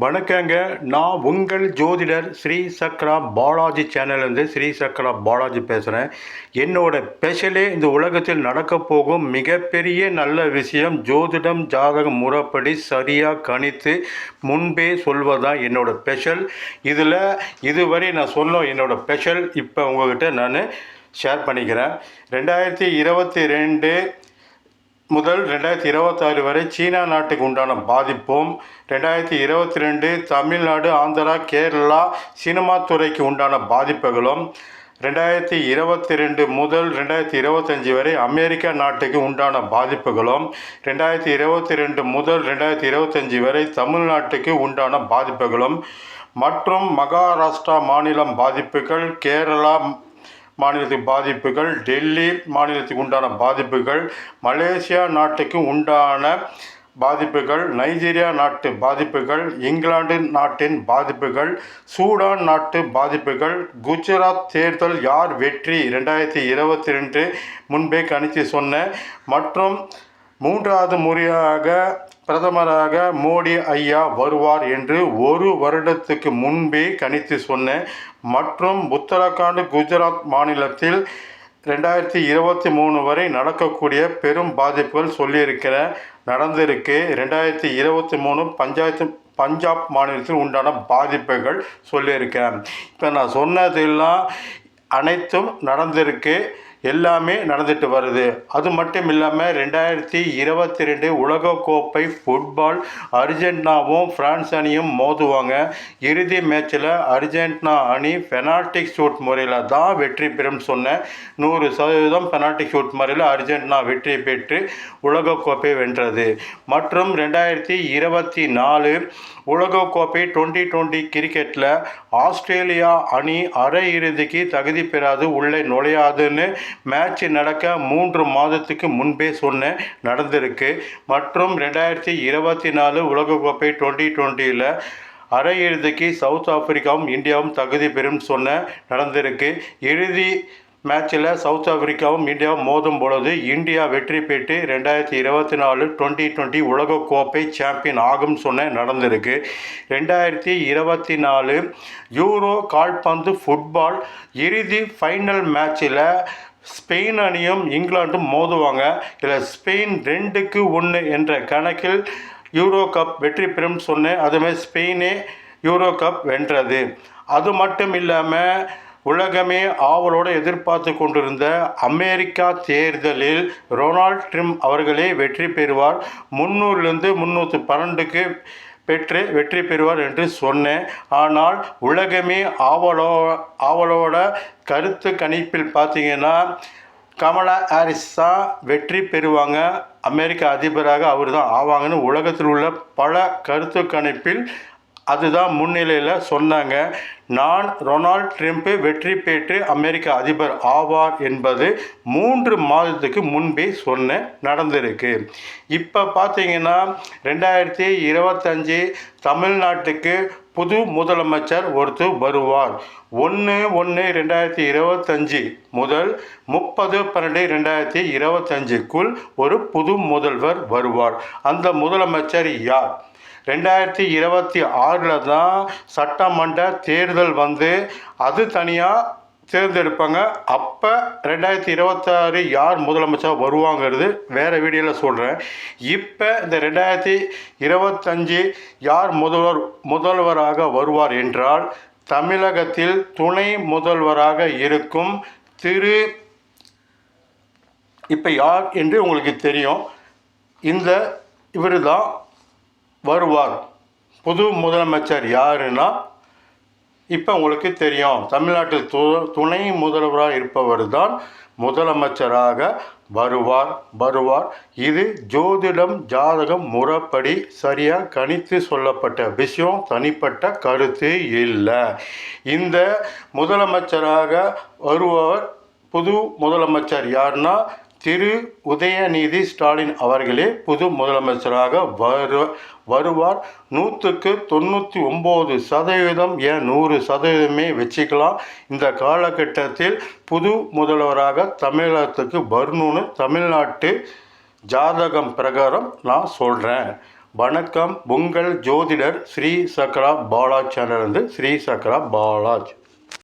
வணக்கங்க. நான் உங்கள் ஜோதிடர் ஸ்ரீ சக்ரா பாலாஜி சேனல்லேருந்து ஸ்ரீ சக்ரா பாலாஜி பேசுகிறேன். என்னோட ஸ்பெஷலே இந்த உலகத்தில் நடக்கப் போகும் மிகப்பெரிய நல்ல விஷயம் ஜோதிடம் ஜாதகம் முறைப்படி சரியாக கணித்து முன்பே சொல்வதுதான் என்னோடய ஸ்பெஷல். இதில் இதுவரை நான் சொன்ன என்னோடய ஸ்பெஷல் இப்போ உங்கள்கிட்ட நான் ஷேர் பண்ணிக்கிறேன். 2022 முதல் 2026 வரை சீனா நாட்டுக்கு உண்டான பாதிப்பும், 2022 தமிழ்நாடு, ஆந்திரா, கேரளா சினிமா துறைக்கு உண்டான பாதிப்புகளும், 2022 முதல் 2025 வரை அமெரிக்கா நாட்டுக்கு உண்டான பாதிப்புகளும், 2022 முதல் 2025 வரை தமிழ்நாட்டுக்கு உண்டான பாதிப்புகளும் மற்றும் மகாராஷ்டிரா மாநிலம் பாதிப்புகள், கேரளா மாநிலத்துக்கு பாதிப்புகள், டெல்லி மாநிலத்துக்கு உண்டான பாதிப்புகள், மலேசியா நாட்டுக்கு உண்டான பாதிப்புகள், நைஜீரியா நாட்டு பாதிப்புகள், இங்கிலாந்து நாட்டின் பாதிப்புகள், சூடான் நாட்டு பாதிப்புகள், குஜராத் தேர்தல் யார் வெற்றி 2022 முன்பே கணித்து சொன்ன மற்றும் 3வது முறையாக பிரதமராக மோடி ஐயா வருவார் என்று ஒரு வருடத்துக்கு முன்பே கணித்து சொன்ன மற்றும் உத்தரகாண்ட், குஜராத் மாநிலத்தில் 2023 வரை நடக்கக்கூடிய பெரும் பாதிப்புகள் சொல்லியிருக்கிற நடந்திருக்கு. 2023 பஞ்சாப் மாநிலத்தில் உண்டான பாதிப்புகள் சொல்லியிருக்கேன். இப்போ நான் சொன்னதெல்லாம் அனைத்தும் நடந்திருக்கு, எல்லாமே நடந்துட்டு வருது. அது மட்டும் இல்லாமல் 2022 உலகக்கோப்பை ஃபுட்பால் அர்ஜென்டினாவும் பிரான்ஸ் அணியும் மோதுவாங்க. இறுதி மேட்சில் அர்ஜென்டினா அணி பெனால்டிக் ஷூட் முறையில் தான் வெற்றி பெறும் சொன்ன 100% பெனால்டிக் ஷூட் முறையில் அர்ஜென்டினா வெற்றி பெற்று உலகக்கோப்பை வென்றது. மற்றும் 2024 உலகக்கோப்பை 2020 கிரிக்கெட்டில் ஆஸ்திரேலியா அணி அரையிறுதிக்கு தகுதி பெறாது உள்ளே நுழையாதுன்னு மேட்ச் நடக்க 3 மாதத்துக்கு முன்பே சொன்ன நடந்திருக்கு. மற்றும் 2024 உலகக்கோப்பை 2020 அரையிறுதிக்கு சவுத் ஆப்பிரிக்காவும் இந்தியாவும் தகுதி பெறும் சொன்ன நடந்திருக்கு. இறுதி மேட்சில் சவுத் ஆப்பிரிக்காவும் இந்தியாவும் மோதும் பொழுது இந்தியா வெற்றி பெற்று 2024 2020 உலகக்கோப்பை சாம்பியன் ஆகும் சொன்ன நடந்திருக்கு. 2024 யூரோ கால்பந்து ஃபுட்பால் இறுதி ஃபைனல் மேட்சில் ஸ்பெயின் அணியும் இங்கிலாண்டும் மோதுவாங்க. இதில் ஸ்பெயின் 2-1 என்ற கணக்கில் யூரோ கப் வெற்றி பெறும் சொன்னேன். அதுமாதிரி ஸ்பெயினே யூரோ கப் வென்றது. அது மட்டும் இல்லாமல் உலகமே ஆவலோடு எதிர்பார்த்து கொண்டிருந்த அமெரிக்கா தேர்தலில் டொனால்ட் ட்ரம்ப் அவர்களே வெற்றி பெறுவார், 300லேருந்து 312க்கு பெற்று வெற்றி பெறுவார் என்று சொன்னேன். ஆனால் உலகமே ஆவலோட கருத்து கணிப்பில் பார்த்தீங்கன்னா கமலா ஹாரிஸ் தான் வெற்றி பெறுவாங்க, அமெரிக்க அதிபராக அவர் தான் ஆவாங்கன்னு உலகத்தில் உள்ள பல கருத்து கணிப்பில் அதுதான் முன்னிலையில் சொன்னாங்க. நான் டொனால்ட் ட்ரம்ப் வெற்றி பெற்று அமெரிக்க அதிபர் ஆவார் என்பது 3 மாதத்துக்கு முன்பே சொன்ன நடந்திருக்கு. இப்போ பார்த்தீங்கன்னா 2025 தமிழ்நாட்டுக்கு புது முதலமைச்சர் ஒருத்தர் வருவார். 1/1/2025 முதல் 30/12/2025க்குள் ஒரு புது முதல்வர் வருவார். அந்த முதலமைச்சர் யார்? 2026 தான் சட்டமன்ற தேர்தல் வந்து அது தனியாக தேர்ந்தெடுப்பாங்க. அப்போ 2026 யார் முதலமைச்சர் வருவாங்கிறது வேறு வீடியோவில் சொல்கிறேன். இப்போ இந்த 2025 யார் முதல்வராக வருவார் என்றால் தமிழகத்தில் துணை முதல்வராக இருக்கும் இப்போ யார் என்று உங்களுக்கு தெரியும். இவர் தான் வருவார். புது முதலமைச்சர் யாருன்னா இப்போ உங்களுக்கு தெரியும். தமிழ்நாட்டில் துணை முதல்வராக இருப்பவர் தான் முதலமைச்சராக வருவார். இது ஜோதிடம் ஜாதகம் முறைப்படி சரியாக கணித்து சொல்லப்பட்ட விஷயம், தனிப்பட்ட கருத்து இல்லை. இந்த முதலமைச்சராக வருபவர் புது முதலமைச்சர் யாருன்னா உதயநிதி ஸ்டாலின் அவர்களே புது முதலமைச்சராக வருவார். 100க்கு 99%, ஏன் 100% வச்சுக்கலாம். இந்த காலகட்டத்தில் புது முதல்வராக தமிழகத்துக்கு வரணும்னு தமிழ்நாட்டு ஜாதகம் பிரகாரம் நான் சொல்கிறேன். வணக்கம், உங்கள் ஜோதிடர் ஸ்ரீ சக்ரா பாலாஜ் சேனல் ஸ்ரீ சக்ரா பாலாஜ்.